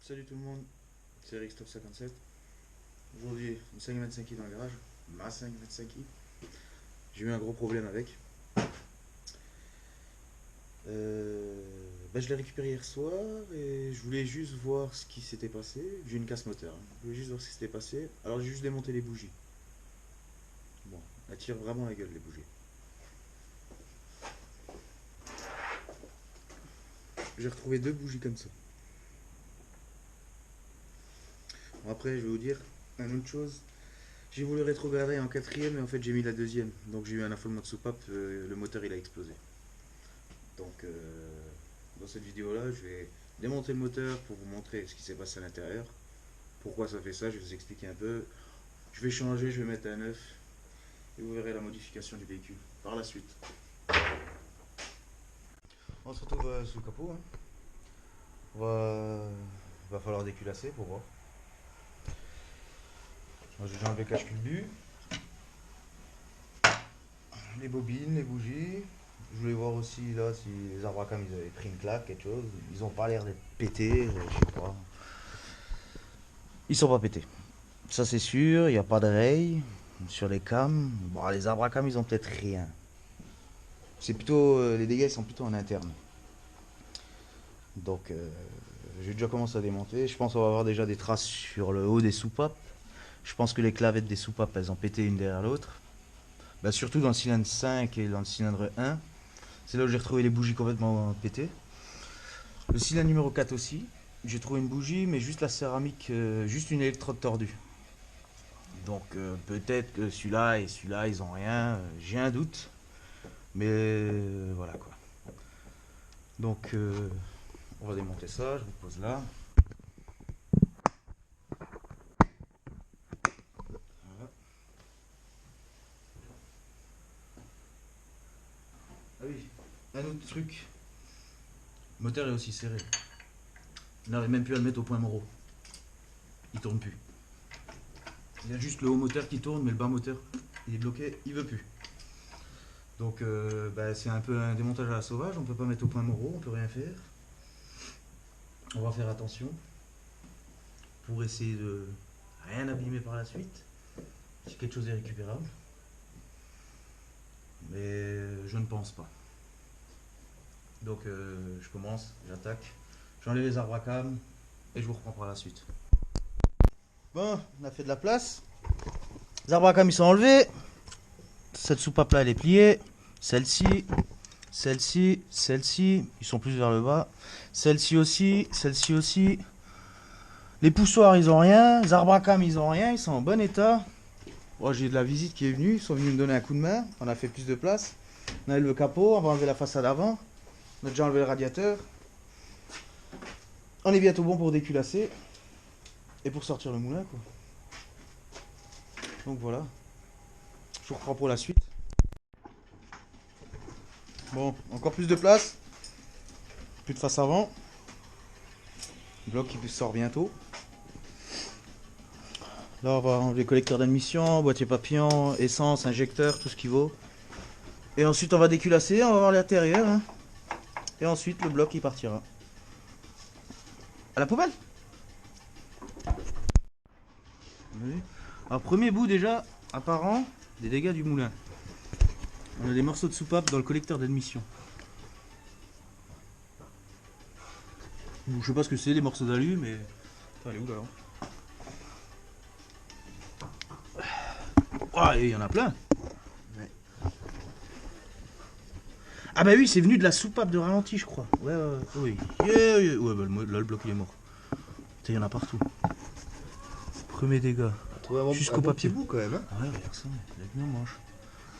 Salut tout le monde, c'est Rixtop57. Aujourd'hui, une 525i dans le garage, ma 525i. J'ai eu un gros problème avec. Je l'ai récupéré hier soir et je voulais juste voir ce qui s'était passé. J'ai une casse moteur, hein. Je voulais juste voir ce qui s'était passé. Alors j'ai juste démonté les bougies. Bon, elles tirent vraiment la gueule les bougies. J'ai retrouvé deux bougies comme ça. Bon, après, je vais vous dire une autre chose. J'ai voulu rétrograder en quatrième, mais en fait j'ai mis la deuxième. Donc j'ai eu un affolement de soupape, le moteur il a explosé. Donc dans cette vidéo là, je vais démonter le moteur pour vous montrer ce qui s'est passé à l'intérieur. Pourquoi ça fait ça, je vais vous expliquer un peu. Je vais changer, je vais mettre un neuf. Et vous verrez la modification du véhicule par la suite. On se retrouve sous le capot. Hein. Va falloir déculasser pour voir. Moi j'ai déjà enlevé le cache-culbu. Les bobines, les bougies. Je voulais voir aussi là si les arbres à cam ils avaient pris une claque, quelque chose. Ils ont pas l'air d'être pétés, je sais pas. Ils sont pas pétés. Ça c'est sûr, il n'y a pas de rails sur les cams. Bon, les arbres à cam ils ont peut-être rien. C'est plutôt. Les dégâts ils sont plutôt en interne. Donc j'ai déjà commencé à démonter. Je pense qu'on va avoir déjà des traces sur le haut des soupapes. Je pense que les clavettes des soupapes elles ont pété une derrière l'autre. Bah, surtout dans le cylindre 5 et dans le cylindre 1. C'est là où j'ai retrouvé les bougies complètement pétées. Le cylindre numéro 4 aussi. J'ai trouvé une bougie, mais juste la céramique, juste une électrode tordue. Donc peut-être que celui-là et celui-là, ils ont rien. J'ai un doute. Mais voilà quoi. Donc on va démonter ça. Je vous pose là. Voilà. Ah oui, un autre truc. Le moteur est aussi serré. On n'arrive même plus à le mettre au point moro. Il tourne plus. Il y a juste le haut moteur qui tourne, mais le bas moteur, il est bloqué, il veut plus. Donc c'est un peu un démontage à la sauvage, on peut pas mettre au point moro, on peut rien faire. On va faire attention pour essayer de rien abîmer par la suite. Si quelque chose est récupérable. Mais je ne pense pas. Donc je commence, j'attaque. J'enlève les arbres à cam et je vous reprends par la suite. Bon, on a fait de la place. Les arbres à cam ils sont enlevés. Cette soupape là elle est pliée. Celle-ci, celle-ci, celle-ci, ils sont plus vers le bas. Celle-ci aussi, celle-ci aussi. Les poussoirs ils ont rien. Les arbres à cam ils ont rien, ils sont en bon état. Bon, j'ai de la visite qui est venue, ils sont venus me donner un coup de main. On a fait plus de place. On a levé le capot, on va enlever la façade avant. On a déjà enlevé le radiateur. On est bientôt bon pour déculasser. Et pour sortir le moulin quoi. Donc voilà. Je vous reprends pour la suite. Bon, encore plus de place. Plus de face avant. Bloc qui sort bientôt. Là on va enlever le collecteur d'admission, boîtier papillon, essence, injecteur, tout ce qui vaut. Et ensuite on va déculasser, on va voir l'intérieur. Hein. Et ensuite le bloc il partira. À la poubelle. Alors premier bout déjà, apparent, des dégâts du moulin. On a des morceaux de soupape dans le collecteur d'admission. Je sais pas ce que c'est, des morceaux d'alu, mais... Attends, elle est où là? Oh, il y en a plein. Ouais. Ah bah oui, c'est venu de la soupape de ralenti, je crois. Ouais, oui. Yeah. Ouais, bah là, le bloc, il est mort. Putain, il y en a partout. Premier dégât. Jusqu'au papier. Bout quand même. Hein. Ouais, regarde ça, avec nos manches.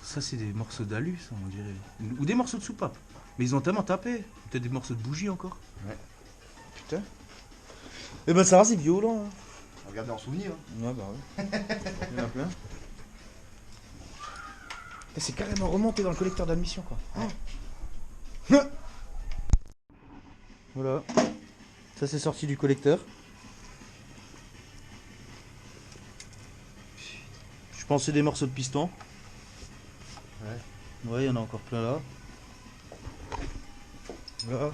Ça, c'est des morceaux d'alu, ça, on dirait. Ou des morceaux de soupape. Mais ils ont tellement tapé. Peut-être des morceaux de bougie encore. Ouais. Putain. Eh ben, ça va, c'est violent. Hein. Regardez en souvenir. Ouais, bah ouais. Il y en a plein. C'est carrément remonté dans le collecteur d'admission, quoi. Ouais. Voilà. Ça, c'est sorti du collecteur. Je pense que c'est des morceaux de piston. Ouais, il y en a encore plein là. Voilà.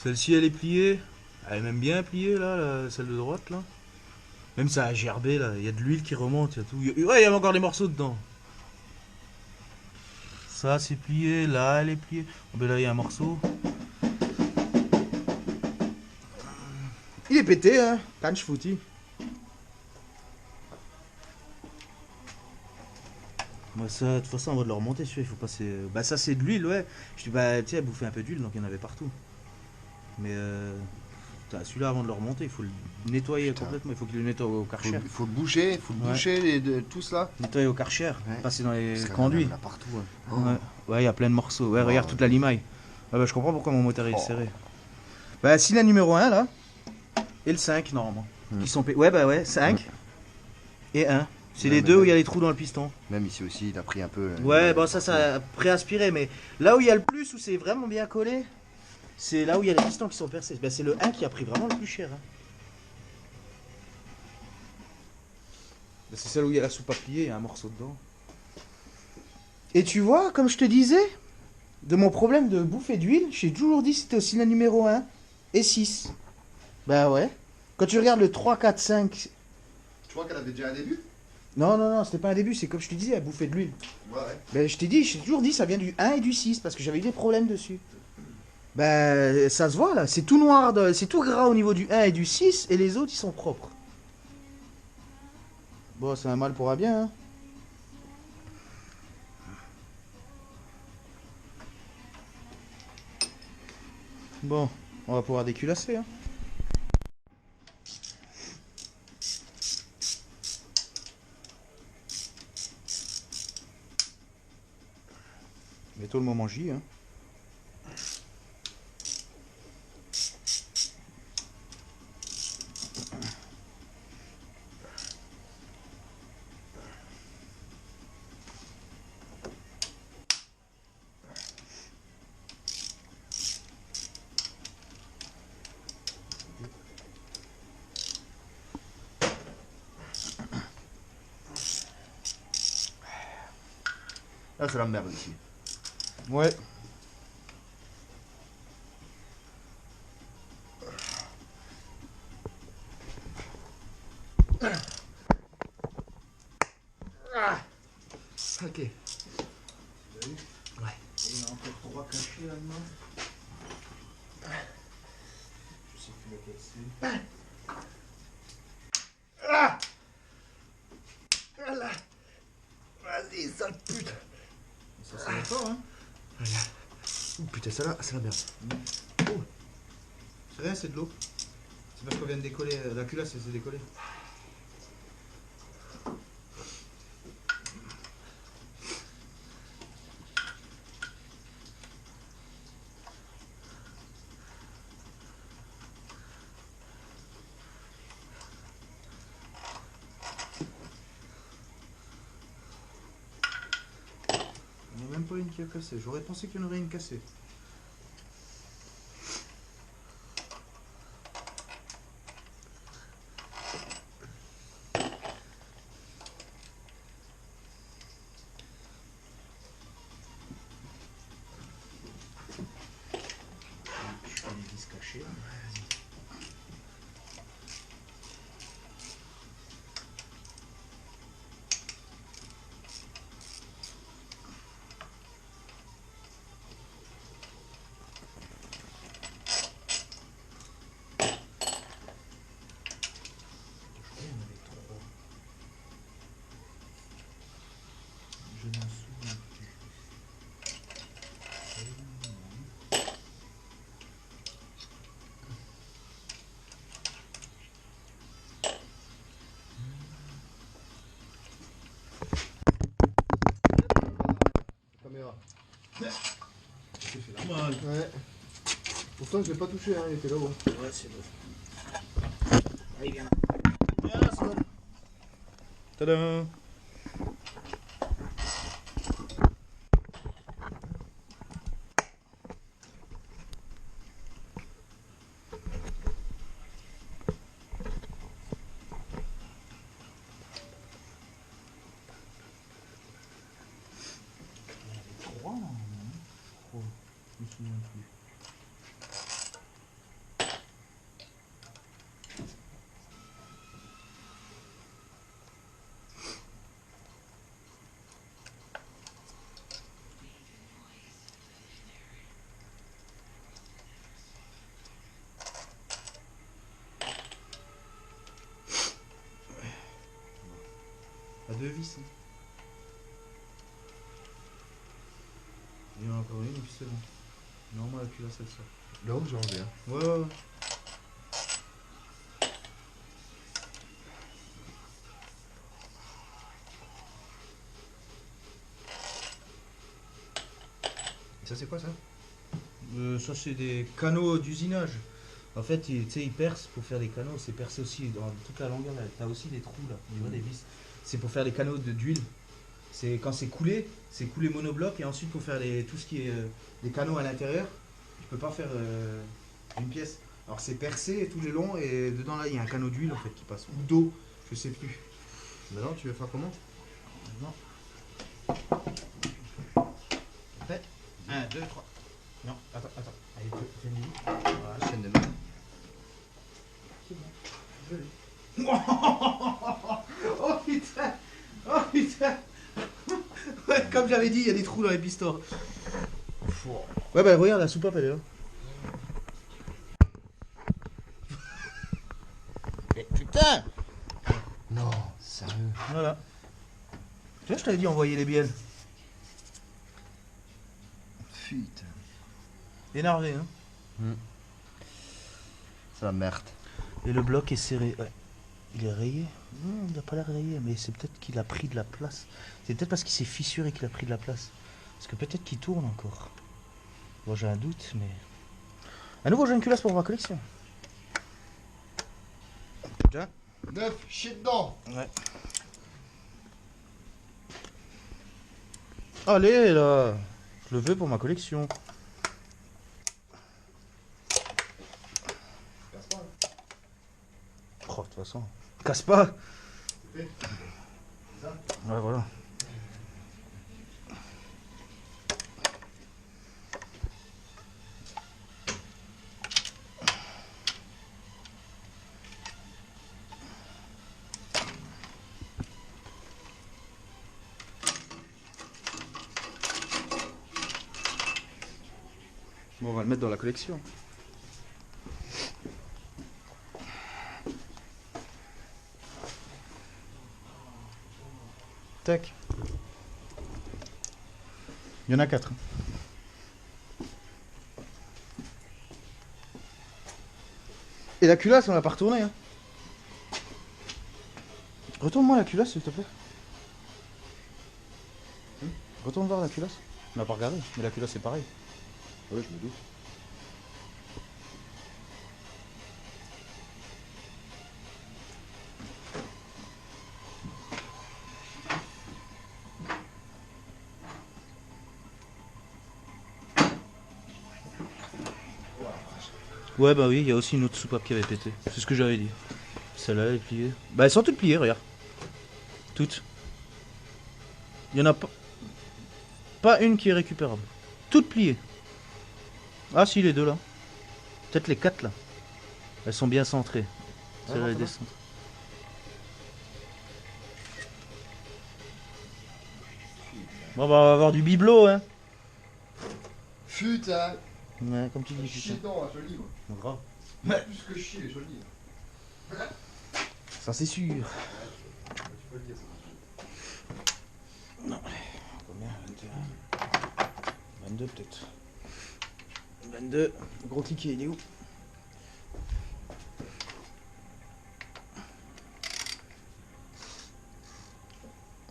Celle-ci, elle est pliée. Elle est même bien pliée là, celle de droite là. Même ça a gerbé là, il y a de l'huile qui remonte, il y a tout. Ouais, il y a encore des morceaux dedans. Ça c'est plié, là elle est pliée. Oh, ben là il y a un morceau. Il est pété hein, canche foutu. Moi ça, de toute façon on va le remonter celui-là, il faut passer. Bah ça c'est de l'huile ouais. Je dis bah tu sais, elle bouffait un peu d'huile donc il y en avait partout. Mais celui-là avant de le remonter, il faut le nettoyer Putain. complètement, il faut qu'il le nettoie au karcher. Il faut le boucher, Ouais. tout cela. Nettoyer au karcher, Ouais. passer dans les Parce qu'il y en a conduits. même là partout. Hein. Oh. Ouais, ouais, il y a plein de morceaux. Ouais, Oh. regarde toute la limaille. Ah bah, je comprends pourquoi mon moteur est Oh. serré. Bah, si la numéro 1 là, et le 5 normalement. Qui sont ouais, bah ouais, 5 et 1. C'est Ouais, les mais deux où même- il y a les trous dans le piston. Même ici aussi, il a pris un peu. Ouais, bon, ça a préaspiré, mais là où il y a le plus, où c'est vraiment bien collé, c'est là où il y a les pistons qui sont percés. Bah, c'est le 1 qui a pris vraiment le plus cher. Hein. Bah, c'est celle où il y a la soupe à plier, il y a un morceau dedans. Et tu vois, comme je te disais, de mon problème de bouffer d'huile, j'ai toujours dit que c'était aussi la numéro 1 et 6. Bah ouais. Quand tu regardes le 3, 4, 5. Tu vois qu'elle avait déjà un début. Non, non, non, c'était pas un début, c'est comme je te disais, à bouffer de l'huile. Ouais. Ben, je t'ai dit, j'ai toujours dit ça vient du 1 et du 6 parce que j'avais eu des problèmes dessus. Ben, ça se voit là, c'est tout noir, c'est tout gras au niveau du 1 et du 6 et les autres ils sont propres. Bon, c'est un mal pour un bien, hein. Bon, on va pouvoir déculasser, hein. Bientôt le moment J, hein. Là, c'est la merde ici. Ouais. Ok. Ouais. Il y en a encore 3 cachés là-dedans. Je sais plus lequel c'est. Voilà. Vas-y, sale pute. Ça c'est fort, hein. Ouh, putain, celle-là, c'est la merde. C'est rien, c'est de l'eau. C'est parce qu'on vient de décoller. La culasse, elle s'est décollée. Il n'y en a même pas une qui a cassé. J'aurais pensé qu'il y en aurait une cassée. Je fais les vis cachées. Il y en avait 3. Je m'en souviens plus. Caméra. J'ai fait la malle. Ouais. Pourtant, je l'ai pas touché, hein, il était là-haut. Ouais, c'est bon. Allez, viens là. Viens là, c'est bon. Tadam. Il y en avait 3 là, je crois. Je me souviens plus. À 2 vis. Hein. Il y en a encore une et puis c'est bon. Normalement la culasse elle sort. Là-haut, j'ai enlevé. Hein. Ouais. Et ça, c'est quoi ça? Ça c'est des canaux d'usinage. En fait, tu sais, ils percent pour faire des canaux. C'est percé aussi dans toute la longueur. Tu as aussi des trous là, au niveau des vis. C'est pour faire des canaux d'huile. C'est quand c'est coulé monobloc et ensuite pour faire tout ce qui est des canaux à l'intérieur. Tu peux pas faire une pièce. Alors c'est percé et tout le long et dedans là il y a un canot d'huile en fait qui passe ou d'eau, je sais plus. Maintenant, tu veux faire comment? Non. Fait 1, 2, 3. Non, attends. Allez, fais une Voilà, chaîne de main. C'est bon. Oh putain. Oh putain. Ouais, comme j'avais dit, il y a des trous dans les pistons. Ouais bah regarde la soupape elle est là. Mais putain. Non, sérieux. Voilà. Tu vois, je t'avais dit envoyer les bielles. Putain. Énervé, hein. C'est la merde. Et le bloc est serré. Ouais. Il est rayé. Non, il n'a pas l'air rayé, mais c'est peut-être qu'il a pris de la place. C'est peut-être parce qu'il s'est fissuré qu'il a pris de la place. Parce que peut-être qu'il tourne encore. Bon, j'ai un doute, mais... Un nouveau jeu de culasse pour ma collection. Putain. Neuf, chier dedans. Ouais. Allez, là. Je le veux pour ma collection. Casse pas. Oh, de toute façon. Casse pas. C'est fait. C'est ça? Ouais, voilà. Bon, on va le mettre dans la collection. Tac. Il y en a 4. Et la culasse, on l'a pas retournée. Hein. Retourne-moi la culasse, s'il te plaît. Retourne voir la culasse. On n'a pas regardé, mais la culasse c'est pareil. Ouais, je me doute. Ouais, bah oui, il y a aussi une autre soupape qui avait pété. C'est ce que j'avais dit. Celle-là, elle est pliée. Bah, elles sont toutes pliées, regarde. Toutes. Il y en a pas une qui est récupérable. Toutes pliées. Ah, si, les deux là. Peut-être les 4 là. Elles sont bien centrées. Celle-là, elle est décentrée. Bon, bah, on va avoir du bibelot, hein. Putain. Ouais, comme tu dis, Chier putain. dedans, je te le dis. Moi. Grave. Plus que chier, je te le dis. Ça, c'est sûr. Tu peux le dire, ça. Non. Combien 21. 22 peut-être. 22. Le gros cliquet, il est où?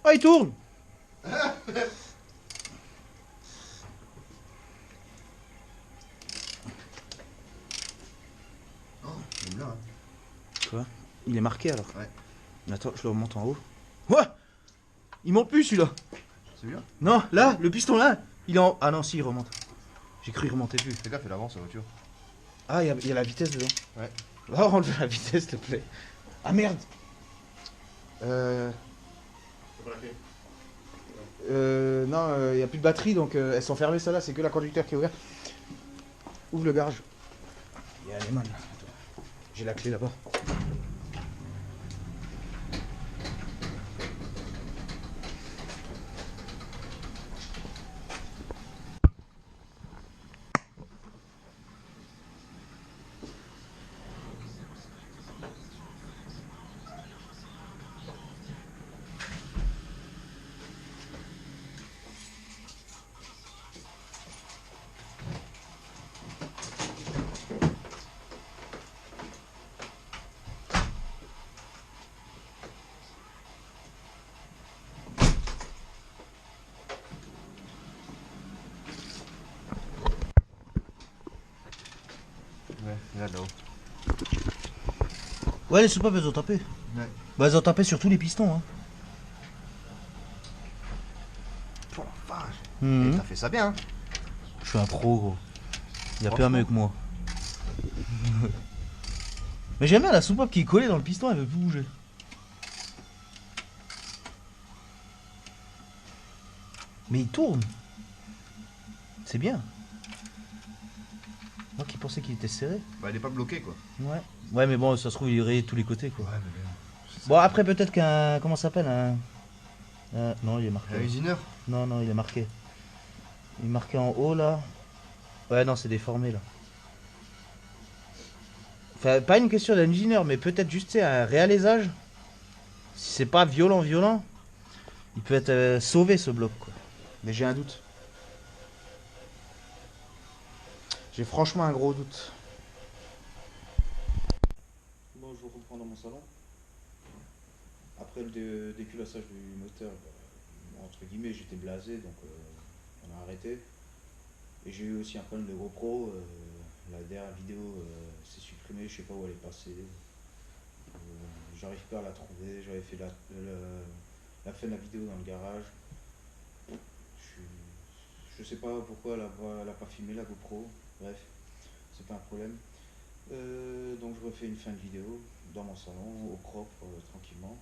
Ah, il tourne. Il est là, hein. Quoi? Il est marqué alors? Ouais. Attends, je le remonte en haut. Ouais. Il monte plus celui-là. C'est bien. Non, là, le piston là, il est en... Ah non, si, il remonte. J'ai cru qu'il remontait plus. Fais gaffe, il avance la voiture. Ah, il y a la vitesse dedans. Ouais. Va enlever la vitesse, s'il te plaît. Ah merde. Non, il n'y a plus de batterie, donc elles sont fermées, celles-là, c'est que la conducteur qui est ouvert. Ouvre le garage. Il y a un Lehman, là. Attends. J'ai la clé là-bas. Regarde là-haut. Ouais, les soupapes elles ont tapé. Ouais. Bah elles ont tapé sur tous les pistons. Hein. Oh la vache. Mhm. Et t'as fait ça bien. Hein. Je suis un pro gros. Y'a pas mieux que moi. Mais j'aime bien la soupape qui est collée dans le piston, elle veut plus bouger. Mais il tourne. C'est bien. Moi qui pensais qu'il était serré. Bah elle est pas bloquée quoi. Ouais. Ouais mais bon ça se trouve il est rayé de tous les côtés quoi. Ouais mais bien. Bon après peut-être qu'un... Comment ça s'appelle non il est marqué. Un usineur. Non non il est marqué. Il est marqué en haut là. Ouais non c'est déformé là. Enfin pas une question d'un ingénieur mais peut-être juste un réalisage. Si c'est pas violent il peut être sauvé ce bloc quoi. Mais j'ai un doute. J'ai franchement un gros doute. Bon, je reprends dans mon salon. Après le déculassage du moteur, entre guillemets, j'étais blasé, donc on a arrêté. Et j'ai eu aussi un problème de GoPro. La dernière vidéo s'est supprimée, je sais pas où elle est passée. J'arrive pas à la trouver. J'avais fait la fin de la vidéo dans le garage. Je sais pas pourquoi elle a pas filmé la GoPro. Bref, c'est pas un problème. Donc je refais une fin de vidéo dans mon salon, au propre, tranquillement.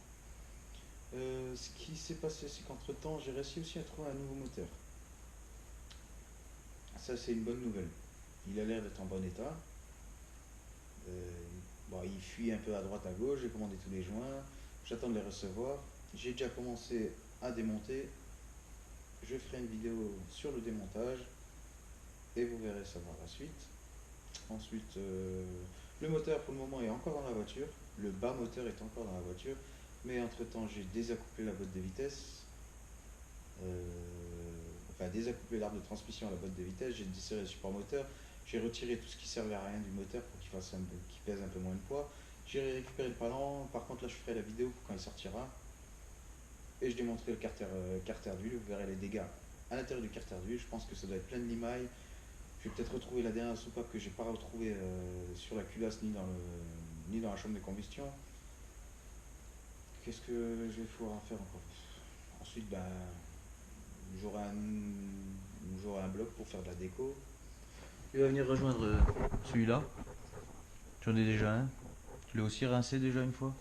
Ce qui s'est passé, c'est qu'entre temps, j'ai réussi aussi à trouver un nouveau moteur. Ça, c'est une bonne nouvelle. Il a l'air d'être en bon état. Bon, il fuit un peu à droite, à gauche. J'ai commandé tous les joints. J'attends de les recevoir. J'ai déjà commencé à démonter. Je ferai une vidéo sur le démontage et vous verrez ça par la suite. Ensuite, le moteur pour le moment est encore dans la voiture. Le bas moteur est encore dans la voiture. Mais entre temps, j'ai désaccouplé la boîte de vitesse. Enfin, désaccouplé l'arbre de transmission à la boîte de vitesse. J'ai desserré le support moteur. J'ai retiré tout ce qui servait à rien du moteur pour qu'il pèse un peu moins de poids. J'ai récupéré le palan. Par contre, là, je ferai la vidéo pour quand il sortira. Et je démonterai le carter d'huile. Vous verrez les dégâts à l'intérieur du carter d'huile. Je pense que ça doit être plein de limailles. Je vais peut-être retrouver la dernière soupape que j'ai pas retrouvée sur la culasse ni dans la chambre de combustion. Qu'est-ce que je vais pouvoir faire encore? Ensuite, ben, j'aurai un bloc pour faire de la déco. Il va venir rejoindre celui-là. J'en ai déjà un. Je l'ai aussi rincé déjà une fois.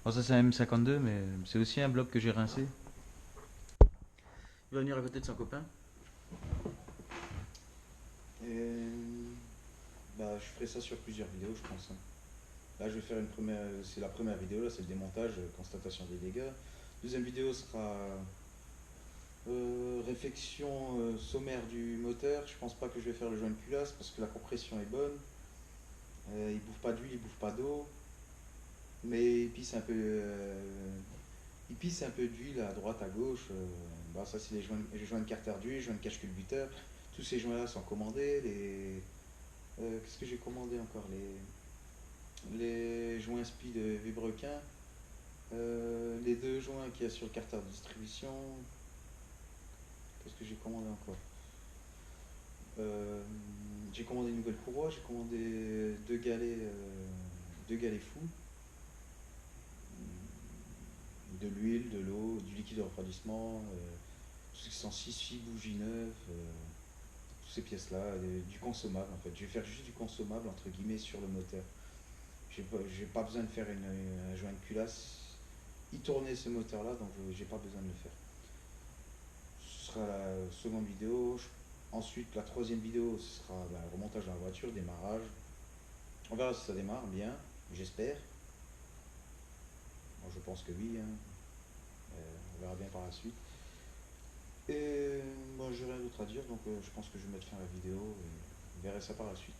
Bon, ça c'est un M52, mais c'est aussi un bloc que j'ai rincé. Il va venir à côté de son copain. Et bah, je ferai ça sur plusieurs vidéos, je pense. Hein. Là, je vais faire c'est la première vidéo, là, c'est le démontage, constatation des dégâts. Deuxième vidéo sera réflexion sommaire du moteur. Je pense pas que je vais faire le joint de culasse parce que la compression est bonne. Il bouffe pas d'huile, il bouffe pas d'eau. Mais il pisse un peu d'huile à droite, à gauche. Bah, ça, c'est les joints de carter d'huile, les joints de cache-culbuteur. Tous ces joints-là sont commandés. Qu'est-ce que j'ai commandé encore? Les joints spi de Vibrequin. Les deux joints qu'il y a sur le carter de distribution. Qu'est-ce que j'ai commandé encore? J'ai commandé une nouvelle courroie, j'ai commandé deux galets fous, de l'huile, de l'eau, du liquide de refroidissement, tout ce qui sont 6 bougies neuves, toutes ces pièces-là, du consommable en fait. Je vais faire juste du consommable entre guillemets sur le moteur. J'ai pas besoin de faire un joint de culasse. Il tournait ce moteur-là, donc j'ai pas besoin de le faire. Ce sera la seconde vidéo. Ensuite, la troisième vidéo, ce sera le remontage dans la voiture, démarrage. On verra si ça démarre bien, j'espère. Bon, je pense que oui. Hein. On verra bien par la suite. Et moi, j'ai rien d'autre à dire, donc je pense que je vais mettre fin à la vidéo et vous verrez ça par la suite.